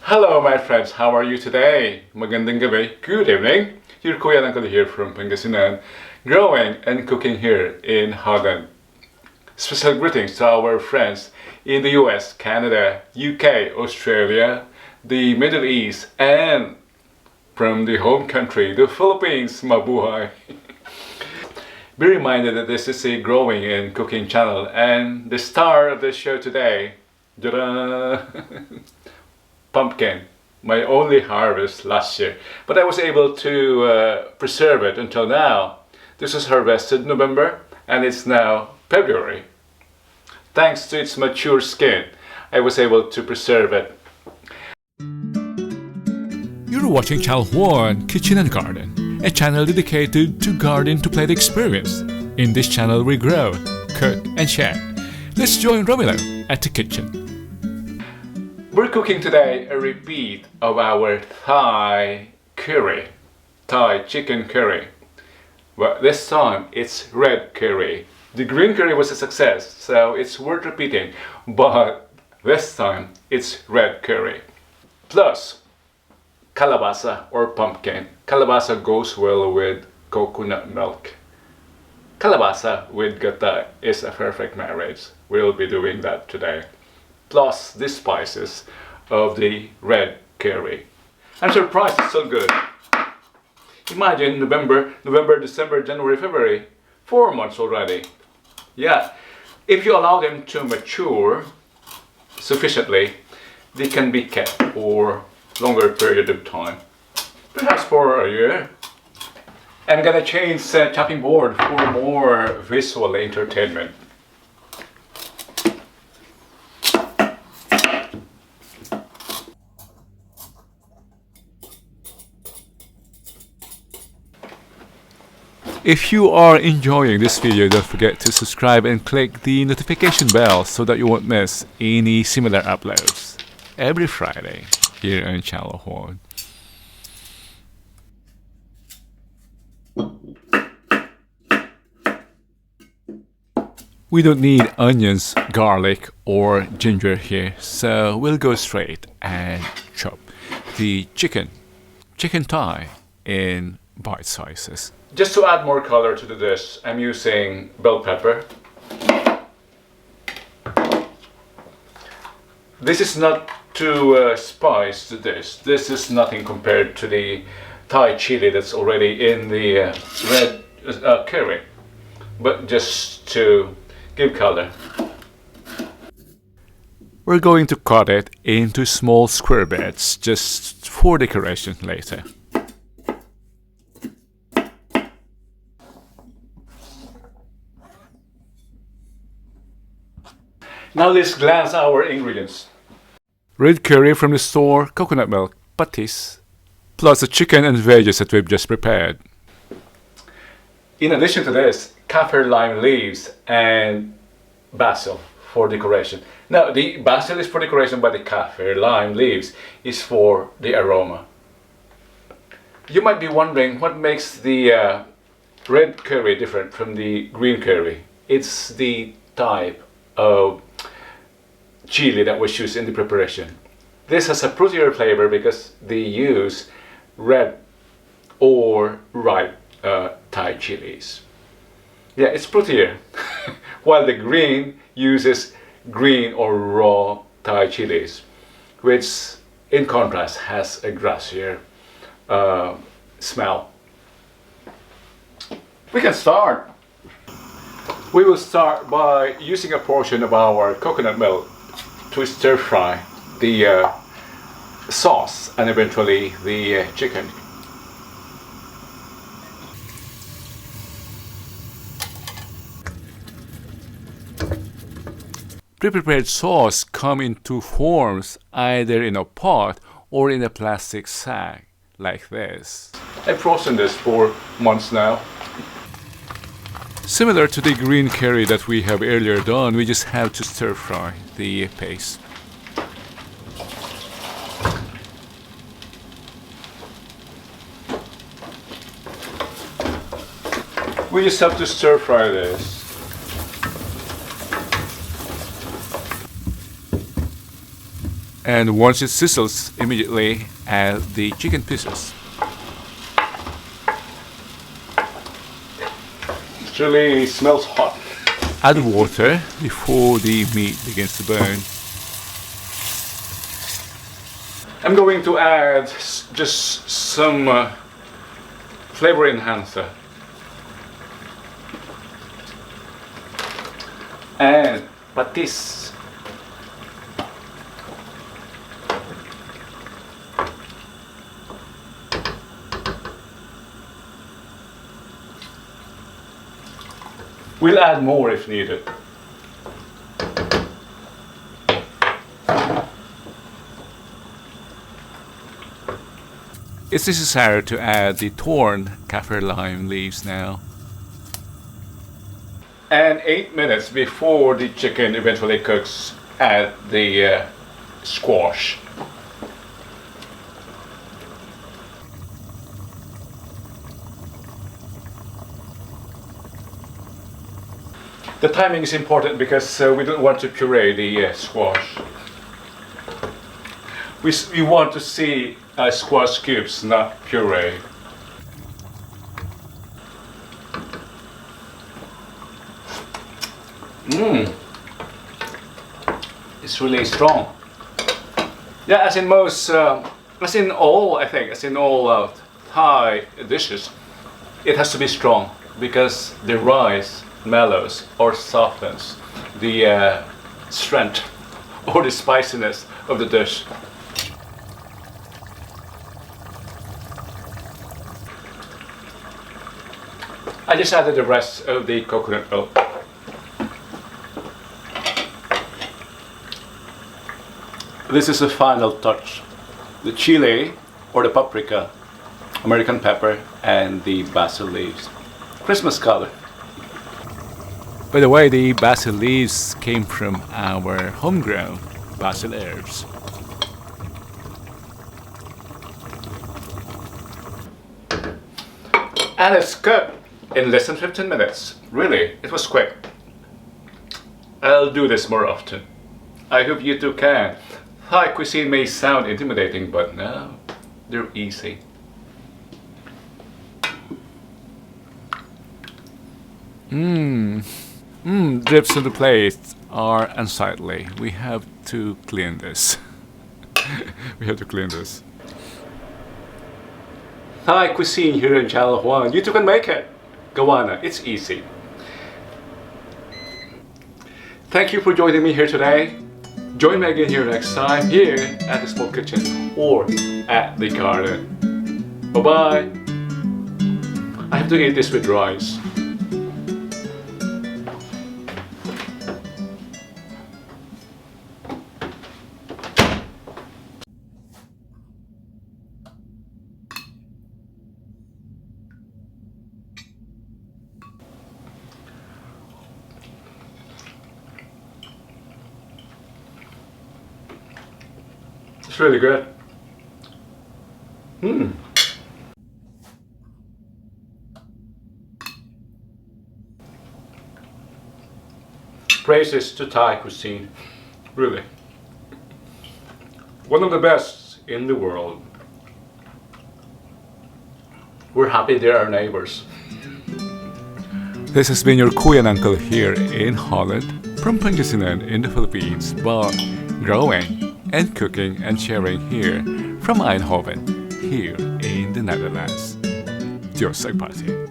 Hello my friends, how are you today? Magandang gabi, good evening. Your Kuya and Uncle here from Pangasinan, growing and cooking here in Holland. Special greetings to our friends in the US, Canada, UK, Australia, the Middle East, and from the home country, the Philippines, mabuhay. Be reminded that this is a growing and cooking channel, and the star of the show today, pumpkin, my only harvest last year, but I was able to preserve it until now. This was harvested November and it's now February. Thanks to its mature skin, I was able to preserve it. You're watching Channel Juan Kitchen and Garden, a channel dedicated to garden to plate experience. In this channel we grow, cook and share. Let's join Romilo at the kitchen. We're cooking today a repeat of our Thai curry, Thai chicken curry. But this time it's red curry. The green curry was a success, so it's worth repeating, but this time it's red curry. Plus calabasa or pumpkin. Calabasa goes well with coconut milk. Calabasa with gata is a perfect marriage. We'll be doing that today. Plus the spices of the red curry. I'm surprised it's so good. Imagine November, December, January, February, 4 months already. Yeah, if you allow them to mature sufficiently, they can be kept for longer period of time, perhaps for a year. I'm gonna change the chopping board for more visual entertainment. If you are enjoying this video, don't forget to subscribe and click the notification bell so that you won't miss any similar uploads every Friday here on Channel Juan. We don't need onions, garlic or ginger here, so we'll go straight and chop the chicken thigh in bite sizes. Just to add more color to the dish, I'm using bell pepper. This is not to spice the dish. This is nothing compared to the Thai chili that's already in the red curry, but just to give color. We're going to cut it into small square bits just for decoration later. Now let's glance our ingredients. Red curry from the store, coconut milk, patis, plus the chicken and veggies that we've just prepared. In addition to this, kaffir lime leaves and basil for decoration. Now the basil is for decoration, but the kaffir lime leaves is for the aroma. You might be wondering what makes the red curry different from the green curry. It's the type of chili that was used in the preparation. This has a fruitier flavor because they use red or ripe Thai chilies. Yeah, it's fruitier. While the green uses green or raw Thai chilies, which in contrast has a grassier smell. We can start. We will start by using a portion of our coconut milk to stir fry the sauce and eventually the chicken. Pre-prepared sauce come in two forms, either in a pot or in a plastic sack like this. I've frozen this for months now. Similar to the green curry that we have earlier done, we just have to stir fry the paste. We just have to stir fry this. And once it sizzles, immediately add the chicken pieces. It really smells hot. Add water before the meat begins to burn. I'm going to add just some flavor enhancer. And patis. We'll add more if needed. It's necessary to add the torn kaffir lime leaves now. And 8 minutes before the chicken eventually cooks, add the squash. The timing is important because we don't want to puree the squash. We want to see squash cubes, not puree. It's really strong. Yeah, as in most, as in all Thai dishes, it has to be strong because the rice mellows or softens the strength or the spiciness of the dish. I just added the rest of the coconut milk. This is the final touch. The chili or the paprika, American pepper, and the basil leaves. Christmas color. By the way, the basil leaves came from our homegrown basil herbs. And it's cooked in less than 15 minutes. Really, it was quick. I'll do this more often. I hope you too can. Thai cuisine may sound intimidating, but no, they're easy. Drips on the plate are unsightly. We have to clean this. We have to clean this. Thai cuisine here in Channel Juan. You too can make it. Gawana, it's easy. Thank you for joining me here today. Join me again here next time, here at the Small Kitchen or at the garden. Bye bye. I have to eat this with rice. It's really good. Praises to Thai cuisine. Really. One of the best in the world. We're happy they're our neighbors. This has been your Kuya uncle here in Holland, from Pangasinan in the Philippines, but growing and cooking and sharing here from Eindhoven, here in the Netherlands. Diyos ay pati.